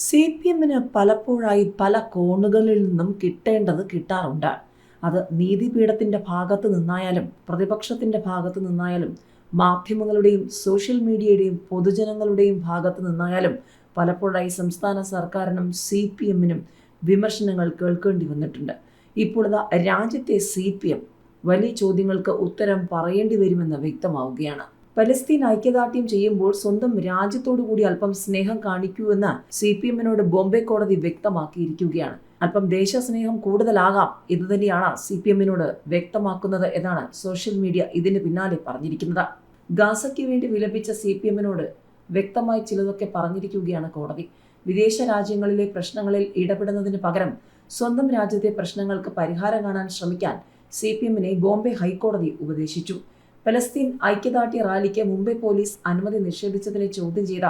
CPM-ന് പലപ്പോഴായി പല കോണുകളിൽ നിന്നും കിട്ടേണ്ടത് കിട്ടാറുണ്ട്. അത് നീതിപീഠത്തിൻ്റെ ഭാഗത്ത് നിന്നായാലും പ്രതിപക്ഷത്തിൻ്റെ ഭാഗത്ത് നിന്നായാലും മാധ്യമങ്ങളുടെയും സോഷ്യൽ മീഡിയയുടെയും പൊതുജനങ്ങളുടെയും ഭാഗത്ത് നിന്നായാലും പലപ്പോഴായി സംസ്ഥാന സർക്കാരിനും CPM-നും വിമർശനങ്ങൾ കേൾക്കേണ്ടി വന്നിട്ടുണ്ട്. ഇപ്പോൾ രാജ്യത്തെ CPM വലിയ ചോദ്യങ്ങൾക്ക് ഉത്തരം പറയേണ്ടി വരുമെന്ന് വ്യക്തമാവുകയാണ്. പലസ്തീൻ ഐക്യദാർഢ്യം ചെയ്യുമ്പോൾ സ്വന്തം രാജ്യത്തോടു കൂടി അല്പം സ്നേഹം കാണിക്കൂവെന്ന് CPM-നോട് ബോംബെ കോടതി വ്യക്തമാക്കിയിരിക്കുകയാണ്. അല്പം ദേശസ്നേഹം കൂടുതലാകാം എന്ന് തന്നെയാണ് CPM-നോട് വ്യക്തമാക്കുന്നത് എന്നാണ് സോഷ്യൽ മീഡിയ ഇതിന് പിന്നാലെ പറഞ്ഞിരിക്കുന്നത്. ഗാസയ്ക്ക് വേണ്ടി വിലപിച്ച CPM-നോട് വ്യക്തമായി ചിലതൊക്കെ പറഞ്ഞിരിക്കുകയാണ് കോടതി. വിദേശ രാജ്യങ്ങളിലെ പ്രശ്നങ്ങളിൽ ഇടപെടുന്നതിന് പകരം സ്വന്തം രാജ്യത്തെ പ്രശ്നങ്ങൾക്ക് പരിഹാരം കാണാൻ ശ്രമിക്കാൻ CPM-നെ ബോംബെ ഹൈക്കോടതി ഉപദേശിച്ചു. പലസ്തീൻ ഐക്യദാർഢ്യ റാലിക്ക് മുംബൈ പോലീസ് അനുമതി നിഷേധിച്ചതിനെ ചോദ്യം ചെയ്ത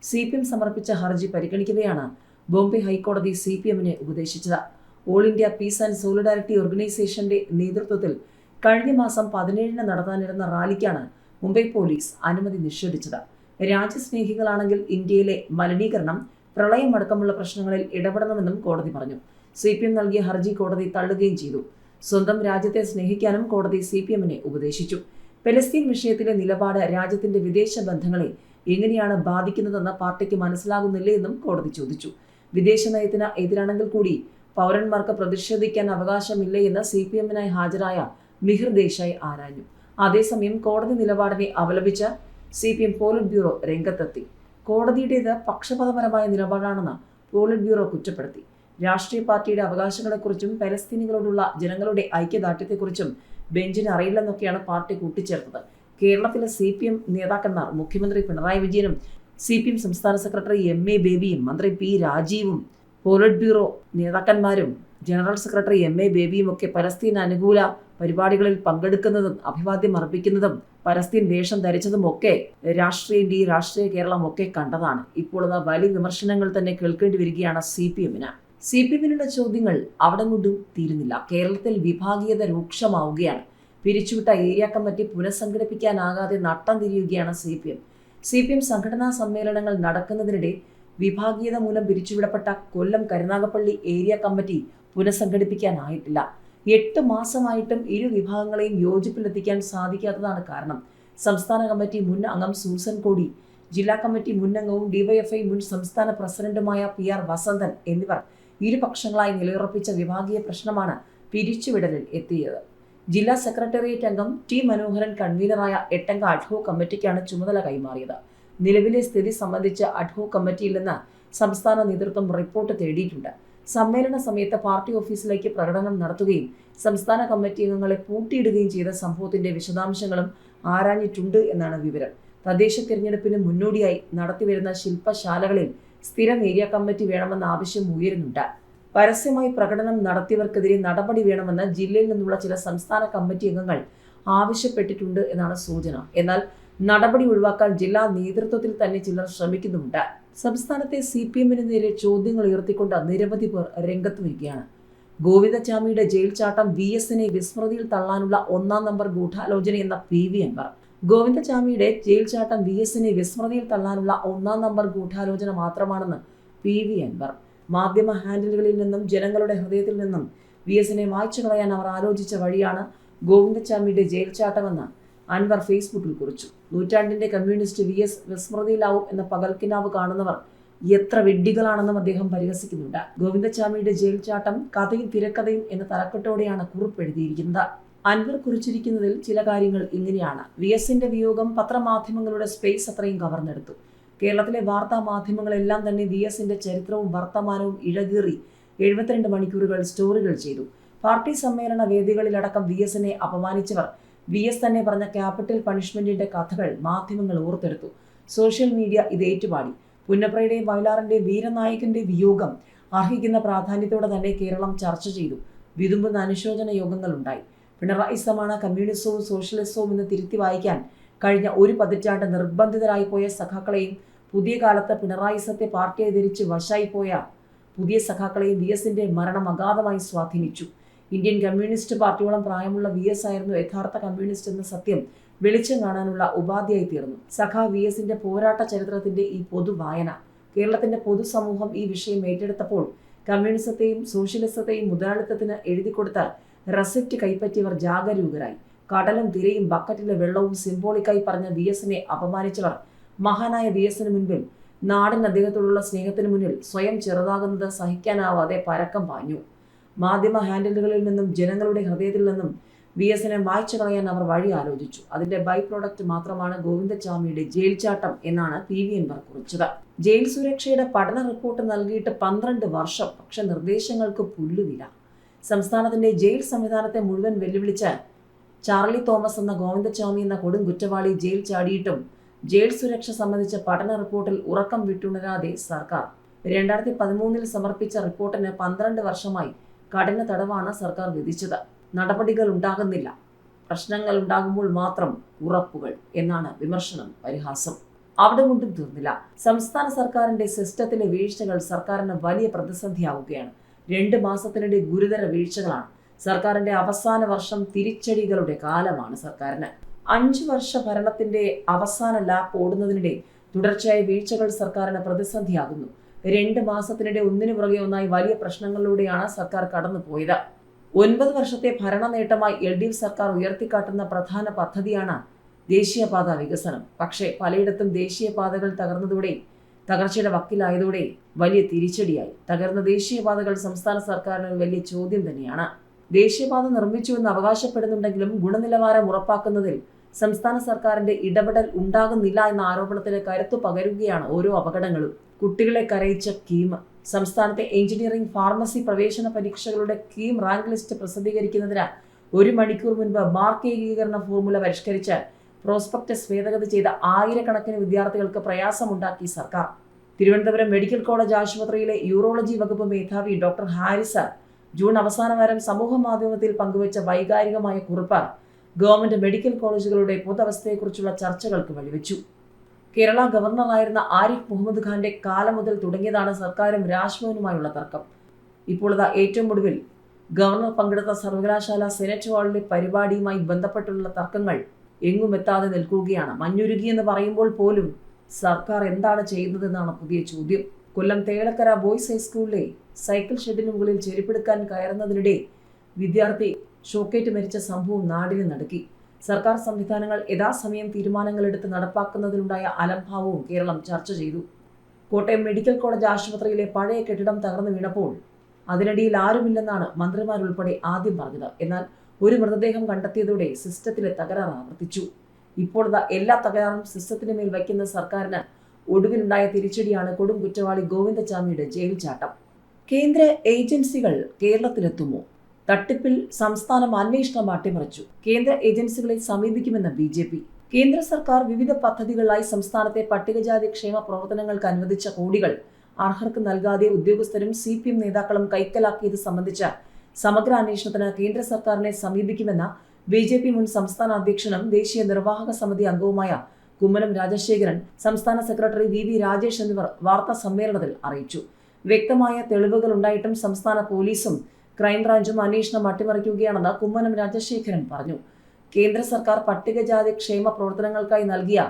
CPM സമർപ്പിച്ച ഹർജി പരിഗണിക്കവെയാണ് ബോംബെ ഹൈക്കോടതി CPM-നെ ഉപദേശിച്ചത്. All India peace and solidarity ഓർഗനൈസേഷന്റെ നേതൃത്വത്തിൽ കഴിഞ്ഞ മാസം 17-ന് നടത്താനിരുന്ന റാലിക്കാണ് മുംബൈ പോലീസ് അനുമതി നിഷേധിച്ചത്. രാജ്യസ്നേഹികളാണെങ്കിൽ ഇന്ത്യയിലെ മലിനീകരണം, പ്രളയമടക്കമുള്ള പ്രശ്നങ്ങളിൽ ഇടപെടണമെന്നും കോടതി പറഞ്ഞു. CPM നൽകിയ ഹർജി കോടതി തള്ളുകയും ചെയ്തു. സ്വന്തം രാജ്യത്തെ സ്നേഹിക്കാനും കോടതി CPM-നെ ഉപദേശിച്ചു. പലസ്തീൻ വിഷയത്തിലെ നിലപാട് രാജ്യത്തിന്റെ വിദേശ ബന്ധങ്ങളെ എങ്ങനെയാണ് ബാധിക്കുന്നതെന്ന് പാർട്ടിക്ക് മനസ്സിലാകുന്നില്ലേ എന്നും കോടതി ചോദിച്ചു. വിദേശ നയത്തിന് എതിരാണെങ്കിൽ കൂടി പൗരന്മാർക്ക് പ്രതിഷേധിക്കാൻ അവകാശമില്ലേ എന്ന് CPM-നായി ഹാജരായ മിഹിർ ദേശായി ആരാഞ്ഞു. അതേസമയം കോടതി നിലപാടിനെ അപലപിച്ച CPM പോളിറ്റ് ബ്യൂറോ രംഗത്തെത്തി. കോടതിയുടേത് പക്ഷപാതപരമായ നിലപാടാണെന്ന് പോളിറ്റ് ബ്യൂറോ കുറ്റപ്പെടുത്തി. രാഷ്ട്രീയ പാർട്ടിയുടെ അവകാശങ്ങളെക്കുറിച്ചും പലസ്തീനികളോടുള്ള ജനങ്ങളുടെ ഐക്യദാർഢ്യത്തെക്കുറിച്ചും ബെഞ്ചിന് അറിയില്ലെന്നൊക്കെയാണ് പാർട്ടി കൂട്ടിച്ചേർത്തത്. കേരളത്തിലെ CPM നേതാക്കന്മാർ മുഖ്യമന്ത്രി പിണറായി വിജയനും CPM സംസ്ഥാന സെക്രട്ടറി MA ബേബിയും മന്ത്രി P രാജീവും പോളിറ്റ് ബ്യൂറോ നേതാക്കന്മാരും ജനറൽ സെക്രട്ടറി MA ബേബിയും ഒക്കെ പലസ്തീൻ അനുകൂല പരിപാടികളിൽ പങ്കെടുക്കുന്നതും അഭിവാദ്യം അർപ്പിക്കുന്നതും പലസ്തീൻ വേഷം ധരിച്ചതും ഒക്കെ രാഷ്ട്രീയ കേരളം ഒക്കെ കണ്ടതാണ്. ഇപ്പോൾ വലിയ വിമർശനങ്ങൾ തന്നെ കേൾക്കേണ്ടി വരികയാണ് CPM-ന്. CPM-നുള്ള ചോദ്യങ്ങൾ അവിടെ കൊണ്ടും തീരുന്നില്ല. കേരളത്തിൽ വിഭാഗീയത രൂക്ഷമാവുകയാണ്. പിരിച്ചുവിട്ട ഏരിയ കമ്മിറ്റി പുനഃസംഘടിപ്പിക്കാനാകാതെ നട്ടം തിരിയുകയാണ് CPM സംഘടനാ സമ്മേളനങ്ങൾ നടക്കുന്നതിനിടെ വിഭാഗീയത മൂലം പിരിച്ചുവിടപ്പെട്ട കൊല്ലം കരുനാഗപ്പള്ളി ഏരിയ കമ്മിറ്റി പുനഃസംഘടിപ്പിക്കാനായിട്ടില്ല. 8 മാസമായിട്ടും ഇരു വിഭാഗങ്ങളെയും യോജിപ്പിലെത്തിക്കാൻ സാധിക്കാത്തതാണ് കാരണം. സംസ്ഥാന കമ്മിറ്റി മുൻ അംഗം സൂസൻ കോടി, ജില്ലാ കമ്മിറ്റി മുൻ അംഗവും DYFI മുൻ സംസ്ഥാന പ്രസിഡന്റുമായ PR വസന്തൻ എന്നിവർ ഇരുപക്ഷങ്ങളായി നിലയുറപ്പിച്ച വിഭാഗീയ പ്രശ്നമാണ് പിരിച്ചുവിടലിൽ എത്തിയത്. ജില്ലാ സെക്രട്ടേറിയറ്റ് അംഗം T മനോഹരൻ കൺവീനറായ 8-അംഗ അഡ്ഹോക് കമ്മിറ്റിക്കാണ് ചുമതല കൈമാറിയത്. നിലവിലെ സ്ഥിതി സംബന്ധിച്ച് അഡ്ഹോക് കമ്മിറ്റിയിൽ നിന്ന് സംസ്ഥാന നേതൃത്വം റിപ്പോർട്ട് തേടിയിട്ടുണ്ട്. സമ്മേളന സമയത്ത് പാർട്ടി ഓഫീസിലേക്ക് പ്രകടനം നടത്തുകയും സംസ്ഥാന കമ്മിറ്റി അംഗങ്ങളെ പൂട്ടിയിടുകയും ചെയ്ത സംഭവത്തിന്റെ വിശദാംശങ്ങളും ആരാഞ്ഞിട്ടുണ്ട് എന്നാണ് വിവരം. തദ്ദേശ തിരഞ്ഞെടുപ്പിന് മുന്നോടിയായി നടത്തിവരുന്ന ശില്പശാലകളിൽ സ്ഥിരം ഏരിയ കമ്മിറ്റി വേണമെന്ന ആവശ്യം ഉയരുന്നുണ്ട്. പരസ്യമായി പ്രകടനം നടത്തിയവർക്കെതിരെ നടപടി വേണമെന്ന് ജില്ലയിൽ നിന്നുള്ള ചില സംസ്ഥാന കമ്മിറ്റി അംഗങ്ങൾ ആവശ്യപ്പെട്ടിട്ടുണ്ട് എന്നാണ് സൂചന. എന്നാൽ നടപടി ഒഴിവാക്കാൻ ജില്ലാ നേതൃത്വത്തിൽ തന്നെ ചിലർ ശ്രമിക്കുന്നുമുണ്ട്. സംസ്ഥാനത്തെ CPM-ന് നേരെ ചോദ്യങ്ങൾ ഉയർത്തിക്കൊണ്ട് നിരവധി പേർ രംഗത്ത് വരികയാണ്. ഗോവിന്ദചാമിയുടെ ജയിൽ ചാട്ടം VS-നെ വിസ്മൃതിയിൽ തള്ളാനുള്ള 1-ാം നമ്പർ ഗൂഢാലോചന എന്ന PV അൻവർ. ഗോവിന്ദചാമിയുടെ ജയിൽ ചാട്ടം VS-നെ വിസ്മൃതിയിൽ തള്ളാനുള്ള 1-ാം നമ്പർ ഗൂഢാലോചന മാത്രമാണെന്ന് PV അൻവർ. മാധ്യമ ഹാൻഡിലുകളിൽ നിന്നും ജനങ്ങളുടെ ഹൃദയത്തിൽ നിന്നും VS-നെ മായ്ച്ചു കളയാൻ അവർ ആലോചിച്ച വഴിയാണ് ഗോവിന്ദചാമിയുടെ ജയിൽ ചാട്ടമെന്ന് അൻവർ ഫേസ്ബുക്കിൽ കുറിച്ചു. നൂറ്റാണ്ടിന്റെ കമ്മ്യൂണിസ്റ്റ് VS വിസ്മൃതിയിലാവും എന്ന പകൽക്കിനാവ് കാണുന്നവർ എത്ര വിഡ്ഢികളാണെന്നും അദ്ദേഹം പരിഹസിക്കുന്നുണ്ട്. ഗോവിന്ദചാമിയുടെ ജയിൽ ചാട്ടം കഥയും തിരക്കഥയും എന്ന തലക്കെട്ടോടെയാണ് കുറിപ്പ് എഴുതിയിരിക്കുന്നത്. അൻവർ കുറിച്ചിരിക്കുന്നതിൽ ചില കാര്യങ്ങൾ ഇങ്ങനെയാണ്. VS-ന്റെ വിയോഗം പത്രമാധ്യമങ്ങളുടെ സ്പേസ് അത്രയും കവർന്നെടുത്തു. കേരളത്തിലെ വാർത്താ മാധ്യമങ്ങളെല്ലാം തന്നെ VS-ന്റെ ചരിത്രവും വർത്തമാനവും ഇഴകീറി 72 മണിക്കൂറുകൾ സ്റ്റോറികൾ ചെയ്തു. പാർട്ടി സമ്മേളന വേദികളിലടക്കം VS-നെ അപമാനിച്ചവർ VS തന്നെ പറഞ്ഞ ക്യാപിറ്റൽ പണിഷ്മെന്റിന്റെ കഥകൾ മാധ്യമങ്ങൾ ഓർത്തെടുത്തു. സോഷ്യൽ മീഡിയ ഇത് ഏറ്റുപാടി. പുന്നപ്രയുടെയും വയലാറിന്റെയും വീരനായകന്റെ വിയോഗം അർഹിക്കുന്ന പ്രാധാന്യത്തോടെ തന്നെ കേരളം ചർച്ച ചെയ്തു. വിതുമ്പുന്ന അനുശോചന യോഗങ്ങളുണ്ടായി. പിണറായിസമാണ് കമ്മ്യൂണിസവും സോഷ്യലിസവും എന്ന് തിരുത്തി വായിക്കാൻ കഴിഞ്ഞ ഒരു പതിറ്റാണ്ട് നിർബന്ധിതരായി പോയ സഖാക്കളെയും പുതിയ കാലത്ത് പിണറായിസത്തെ പാർട്ടിയായി ധരിച്ച് വശായിപ്പോയ പുതിയ സഖാക്കളെയും VS-ന്റെ മരണം അഗാധമായി സ്വാധീനിച്ചു. ഇന്ത്യൻ കമ്മ്യൂണിസ്റ്റ് പാർട്ടിയോളം പ്രായമുള്ള VS ആയിരുന്നു യഥാർത്ഥ കമ്മ്യൂണിസ്റ്റ് എന്ന സത്യം വെളിച്ചം കാണാനുള്ള ഉപാധിയായി തീർന്നു. സഖാ VS-ന്റെ പോരാട്ട ചരിത്രത്തിന്റെ ഈ പൊതുവായന കേരളത്തിന്റെ പൊതുസമൂഹം ഈ വിഷയം ഏറ്റെടുത്തപ്പോൾ കമ്മ്യൂണിസത്തെയും സോഷ്യലിസത്തെയും മുതലാളിത്തത്തിന് എഴുതിക്കൊടുത്ത റെസിപ്റ്റ് കൈപ്പറ്റിയവർ ജാഗരൂകരായി. കടലും തിരയും ബക്കറ്റിലെ വെള്ളവും സിംബോളിക്കായി പറഞ്ഞ VS-നെ അപമാനിച്ചവർ മഹാനായ VS-ന് മുൻപിൽ, നാടിന് അദ്ദേഹത്തോടുള്ള സ്നേഹത്തിന് മുന്നിൽ സ്വയം ചെറുതാകുന്നത് സഹിക്കാനാവാതെ പരക്കം പാഞ്ഞു. മാധ്യമ ഹാൻഡിലുകളിൽ നിന്നും ജനങ്ങളുടെ ഹൃദയത്തിൽ നിന്നും VS-നെ മായ്ച്ചു കളയാൻ അവർ വഴി ആലോചിച്ചു. അതിന്റെ ബൈ പ്രോഡക്റ്റ് മാത്രമാണ് ഗോവിന്ദച്ചാമിയുടെ ജയിൽ ചാട്ടം എന്നാണ് PV അൻവർ കുറിച്ചത്. ജയിൽ സുരക്ഷയുടെ പഠന റിപ്പോർട്ട് നൽകിയിട്ട് 12 വർഷം, പക്ഷെ നിർദ്ദേശങ്ങൾക്ക് പുല്ലുവില. സംസ്ഥാനത്തിന്റെ ജയിൽ സംവിധാനത്തെ മുഴുവൻ വെല്ലുവിളിച്ച ചാർലി തോമസ് എന്ന ഗോവിന്ദച്ചാമി എന്ന കൊടും കുറ്റവാളി ജയിൽ ചാടിയിട്ടും ജയിൽ സുരക്ഷ സംബന്ധിച്ച പഠന റിപ്പോർട്ടിൽ ഉറക്കം വിട്ടുണരാതെ സർക്കാർ. 2013 സമർപ്പിച്ച റിപ്പോർട്ടിന് 12 വർഷമായി കഠിന തടവാണ് സർക്കാർ വിധിച്ചത്. നടപടികൾ ഉണ്ടാകുന്നില്ല, പ്രശ്നങ്ങൾ ഉണ്ടാകുമ്പോൾ മാത്രം ഉറപ്പുകൾ എന്നാണ് വിമർശനം, പരിഹാസം. അവിടെ കൊണ്ടും തീർന്നില്ല. സംസ്ഥാന സർക്കാരിന്റെ സിസ്റ്റത്തിലെ വീഴ്ചകൾ സർക്കാരിന് വലിയ പ്രതിസന്ധിയാവുകയാണ്. 2 മാസത്തിനിടെ ഗുരുതര വീഴ്ചകളാണ്. സർക്കാരിന്റെ അവസാന വർഷം തിരിച്ചടികളുടെ കാലമാണ് സർക്കാരിന്. 5 വർഷ ഭരണത്തിന്റെ അവസാന ലാപ്പ് ഓടുന്നതിനിടെ തുടർച്ചയായ വീഴ്ചകൾ സർക്കാരിന് പ്രതിസന്ധിയാകുന്നു. 2 മാസത്തിനിടെ ഒന്നിനു പുറകെ ഒന്നായി വലിയ പ്രശ്നങ്ങളിലൂടെയാണ് സർക്കാർ കടന്നുപോയത്. 9 വർഷത്തെ ഭരണ നേട്ടമായി LDF സർക്കാർ ഉയർത്തിക്കാട്ടുന്ന പ്രധാന പദ്ധതിയാണ് ദേശീയപാത വികസനം. പക്ഷേ പലയിടത്തും ദേശീയപാതകൾ തകർന്നതോടെ, തകർച്ചയുടെ വക്കിലായതോടെ വലിയ തിരിച്ചടിയായി. തകർന്ന ദേശീയപാതകൾ സംസ്ഥാന സർക്കാരിന് വലിയ ചോദ്യം തന്നെയാണ്. ദേശീയപാത നിർമ്മിച്ചുവെന്ന് അവകാശപ്പെടുന്നുണ്ടെങ്കിലും ഗുണനിലവാരം ഉറപ്പാക്കുന്നതിൽ സംസ്ഥാന സർക്കാരിന്റെ ഇടപെടൽ ഉണ്ടാകുന്നില്ല എന്ന ആരോപണത്തിന് കരുത്തു പകരുകയാണ് ഓരോ അപകടങ്ങളും. കുട്ടികളെ കരയിച്ച കീം. സംസ്ഥാനത്തെ എഞ്ചിനീയറിംഗ്, ഫാർമസി പ്രവേശന പരീക്ഷകളുടെ കീം റാങ്ക് ലിസ്റ്റ് പ്രസിദ്ധീകരിക്കുന്നതിന് 1 മണിക്കൂർ മുൻപ് മാർക്ക് ഏകീകരണ ഫോർമുല പരിഷ്കരിച്ച് പ്രോസ്പെക്ടസ് ഭേദഗതി ചെയ്ത ആയിരക്കണക്കിന് വിദ്യാർത്ഥികൾക്ക് പ്രയാസമുണ്ടാക്കി സർക്കാർ. തിരുവനന്തപുരം മെഡിക്കൽ കോളേജ് ആശുപത്രിയിലെ യൂറോളജി വകുപ്പ് മേധാവി ഡോക്ടർ ഹാരിസ് ജൂൺ അവസാന വാരം സമൂഹ മാധ്യമത്തിൽ പങ്കുവച്ച വൈകാരികമായ കുറിപ്പ് ഗവൺമെന്റ് മെഡിക്കൽ കോളേജുകളുടെ പൊതുവസ്ഥയെക്കുറിച്ചുള്ള ചർച്ചകൾക്ക് വഴിവെച്ചു. കേരള ഗവർണറായിരുന്ന ആരിഫ് മുഹമ്മദ് ഖാന്റെ കാലം മുതൽ തുടങ്ങിയതാണ് സർക്കാരും രാജ്ഭവനുമായുള്ള തർക്കം. ഇപ്പോൾ ഏറ്റവും ഒടുവിൽ ഗവർണർ പങ്കെടുത്ത സർവകലാശാല സെനറ്റ് ഹാളിലെ പരിപാടിയുമായി ബന്ധപ്പെട്ടുള്ള തർക്കങ്ങൾ എങ്ങുമെത്താതെ നിൽക്കുകയാണ്. മഞ്ഞുരുകിയെന്ന് പറയുമ്പോൾ പോലും സർക്കാർ എന്താണ് ചെയ്യുന്നതെന്നാണ് പുതിയ ചോദ്യം. കൊല്ലം തേലക്കര ബോയ്സ് ഹൈസ്കൂളിലെ സൈക്കിൾ ഷെഡിന് മുകളിൽ ചെരുപ്പെടുക്കാൻ കയറുന്നതിനിടെ വിദ്യാർത്ഥി ഷോക്കേറ്റ് മരിച്ച സംഭവം നാടിനെ നടുക്കി. സർക്കാർ സംവിധാനങ്ങൾ യഥാസമയം തീരുമാനങ്ങൾ എടുത്ത് നടപ്പാക്കുന്നതിലുണ്ടായ അലംഭാവവും കേരളം ചർച്ച ചെയ്തു. കോട്ടയം മെഡിക്കൽ കോളേജ് ആശുപത്രിയിലെ പഴയ കെട്ടിടം തകർന്നു വീണപ്പോൾ അതിനിടയിൽ ആരുമില്ലെന്നാണ് മന്ത്രിമാരുൾപ്പെടെ ആദ്യം പറഞ്ഞത്. എന്നാൽ ഒരു മൃതദേഹം കണ്ടെത്തിയതോടെ സിസ്റ്റത്തിലെ തകരാർ ആവർത്തിച്ചു. ഇപ്പോൾ എല്ലാ തകരാറും സിസ്റ്റത്തിന് മേൽ വയ്ക്കുന്ന സർക്കാരിന് ഒടുവിലുണ്ടായ തിരിച്ചടിയാണ് കൊടും കുറ്റവാളി ഗോവിന്ദച്ചാമിയുടെ ജയിൽ ചാട്ടം. കേന്ദ്ര ഏജൻസികൾ കേരളത്തിലെത്തുമോ? തട്ടിപ്പിൽ സംസ്ഥാനം അന്വേഷണം അട്ടിമറിച്ചു. കേന്ദ്ര ഏജൻസികളെ സമീപിക്കുമെന്ന് BJP. കേന്ദ്ര സർക്കാർ വിവിധ പദ്ധതികളിലായി സംസ്ഥാനത്തെ പട്ടികജാതി ക്ഷേമ പ്രവർത്തനങ്ങൾക്ക് അനുവദിച്ച കോടികൾ അർഹർക്ക് നൽകാതെ ഉദ്യോഗസ്ഥരും CPM നേതാക്കളും കൈക്കലാക്കിയത് സംബന്ധിച്ച സമഗ്ര അന്വേഷണത്തിന് കേന്ദ്ര സർക്കാരിനെ സമീപിക്കുമെന്ന് BJP മുൻ സംസ്ഥാന അധ്യക്ഷനും ദേശീയ നിർവാഹക സമിതി അംഗവുമായ കുമ്മനം രാജശേഖരൻ, സംസ്ഥാന സെക്രട്ടറി VV രാജേഷ് എന്നിവർ വാർത്താ സമ്മേളനത്തിൽ അറിയിച്ചു. വ്യക്തമായ തെളിവുകൾ ഉണ്ടായിട്ടും സംസ്ഥാന പോലീസും ക്രൈംബ്രാഞ്ചും അന്വേഷണം അട്ടിമറിക്കുകയാണെന്ന് കുമ്മനം രാജശേഖരൻ പറഞ്ഞു. കേന്ദ്ര സർക്കാർ പട്ടികജാതി ക്ഷേമ പ്രവർത്തനങ്ങൾക്കായി നൽകിയ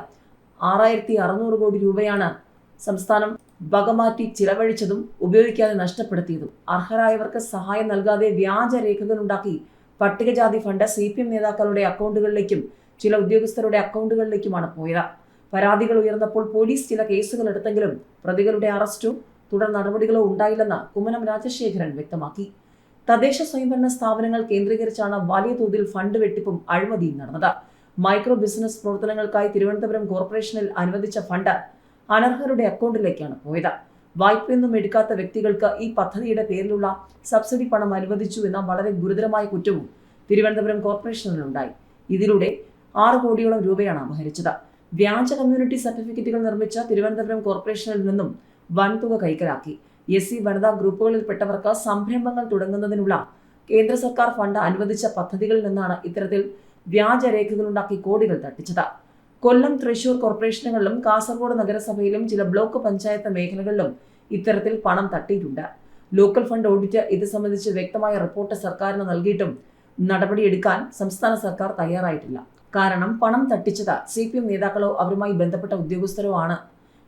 6600 കോടി രൂപയാണ് സംസ്ഥാനം വകമാറ്റി ചിലവഴിച്ചതും ഉപയോഗിക്കാതെ നഷ്ടപ്പെടുത്തിയതും. അർഹരായവർക്ക് സഹായം നൽകാതെ വ്യാജ രേഖകളുണ്ടാക്കി പട്ടികജാതി ഫണ്ട് CPM നേതാക്കളുടെ അക്കൗണ്ടുകളിലേക്കും ചില ഉദ്യോഗസ്ഥരുടെ അക്കൗണ്ടുകളിലേക്കുമാണ് പോയത്. പരാതികൾ ഉയർന്നപ്പോൾ പോലീസ് ചില കേസുകൾ എടുത്തെങ്കിലും പ്രതികളുടെ അറസ്റ്റോ തുടർ നടപടികളോ ഉണ്ടായില്ലെന്ന് കുമ്മനം രാജശേഖരൻ വ്യക്തമാക്കി. തദ്ദേശ സ്വയംഭരണ സ്ഥാപനങ്ങൾ കേന്ദ്രീകരിച്ചാണ് വലിയ തോതിൽ ഫണ്ട് വെട്ടിപ്പും അഴിമതിയും നടന്നത്. മൈക്രോ ബിസിനസ് പ്രവർത്തനങ്ങൾക്കായി തിരുവനന്തപുരം കോർപ്പറേഷനിൽ അനുവദിച്ച ഫണ്ട് അനർഹരുടെ അക്കൗണ്ടിലേക്കാണ് പോയത്. വായ്പയൊന്നും എടുക്കാത്ത വ്യക്തികൾക്ക് ഈ പദ്ധതിയുടെ പേരിലുള്ള സബ്സിഡി പണം അനുവദിച്ചു എന്ന വളരെ ഗുരുതരമായ കുറ്റവും തിരുവനന്തപുരം കോർപ്പറേഷനിലുണ്ടായി. ഇതിലൂടെ 6 കോടിയോളം രൂപയാണ് അപഹരിച്ചത്. വ്യാജ കമ്മ്യൂണിറ്റി സർട്ടിഫിക്കറ്റുകൾ നിർമ്മിച്ച തിരുവനന്തപുരം കോർപ്പറേഷനിൽ നിന്നും വൻതുക കൈക്കലാക്കി. SC വനിതാ ഗ്രൂപ്പുകളിൽപ്പെട്ടവർക്ക് സംരംഭങ്ങൾ തുടങ്ങുന്നതിനുള്ള കേന്ദ്ര സർക്കാർ ഫണ്ട് അനുവദിച്ച പദ്ധതികളിൽ നിന്നാണ് ഇത്തരത്തിൽ വ്യാജരേഖകളുണ്ടാക്കി കോടികൾ തട്ടിച്ചത്. കൊല്ലം, തൃശൂർ കോർപ്പറേഷനുകളിലും കാസർഗോഡ് നഗരസഭയിലും ചില ബ്ലോക്ക് പഞ്ചായത്ത് മേഖലകളിലും ഇത്തരത്തിൽ പണം തട്ടിയിട്ടുണ്ട്. ലോക്കൽ ഫണ്ട് ഓഡിറ്റ് ഇത് സംബന്ധിച്ച് വ്യക്തമായ റിപ്പോർട്ട് സർക്കാരിന് നൽകിയിട്ടും നടപടിയെടുക്കാൻ സംസ്ഥാന സർക്കാർ തയ്യാറായിട്ടില്ല. കാരണം പണം തട്ടിച്ചത് CPM നേതാക്കളോ അവരുമായി ബന്ധപ്പെട്ട ഉദ്യോഗസ്ഥരോ ആണ്.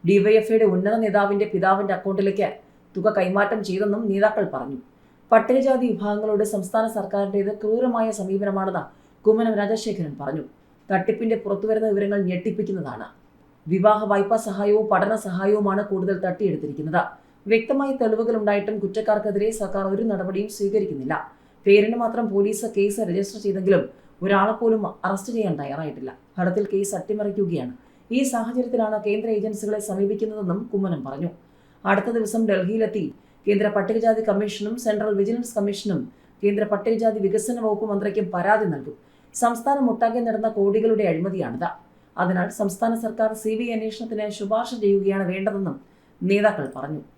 ഡിവൈഎഫ്ഐയുടെ ഉന്നത നേതാവിന്റെ പിതാവിന്റെ അക്കൗണ്ടിലേക്ക് തുക കൈമാറ്റം ചെയ്തെന്നും നേതാക്കൾ പറഞ്ഞു. പട്ടികജാതി വിഭാഗങ്ങളോട് സംസ്ഥാന സർക്കാരിൻ്റേത് ക്രൂരമായ സമീപനമാണെന്ന് കുമ്മനം രാജശേഖരൻ പറഞ്ഞു. തട്ടിപ്പിന്റെ പുറത്തുവരുന്ന വിവരങ്ങൾ ഞെട്ടിപ്പിക്കുന്നതാണ്. വിവാഹ വായ്പാ സഹായവും പഠന സഹായവുമാണ് കൂടുതൽ തട്ടിയെടുത്തിരിക്കുന്നത്. വ്യക്തമായ തെളിവുകൾ ഉണ്ടായിട്ടും കുറ്റക്കാർക്കെതിരെ സർക്കാർ ഒരു നടപടിയും സ്വീകരിക്കുന്നില്ല. പേരിന് മാത്രം പോലീസ് കേസ് രജിസ്റ്റർ ചെയ്തെങ്കിലും ഒരാളെ പോലും അറസ്റ്റ് ചെയ്യാൻ തയ്യാറായിട്ടില്ല. ഫലത്തിൽ കേസ് അട്ടിമറിക്കുകയാണ്. ഈ സാഹചര്യത്തിലാണ് കേന്ദ്ര ഏജൻസികളെ സമീപിക്കുന്നതെന്നും കുമ്മനം പറഞ്ഞു. അടുത്ത ദിവസം ഡൽഹിയിലെത്തി കേന്ദ്ര പട്ടികജാതി കമ്മീഷനും സെൻട്രൽ വിജിലൻസ് കമ്മീഷനും കേന്ദ്ര പട്ടികജാതി വികസന വകുപ്പ് മന്ത്രിക്കും പരാതി നൽകും. സംസ്ഥാനമൊട്ടാകെ നടന്ന കോടികളുടെ അഴിമതിയാണിത്. അതിനാൽ സംസ്ഥാന സർക്കാർ CBI അന്വേഷണത്തിന് ശുപാർശ ചെയ്യുകയാണ് വേണ്ടതെന്നും നേതാക്കൾ പറഞ്ഞു.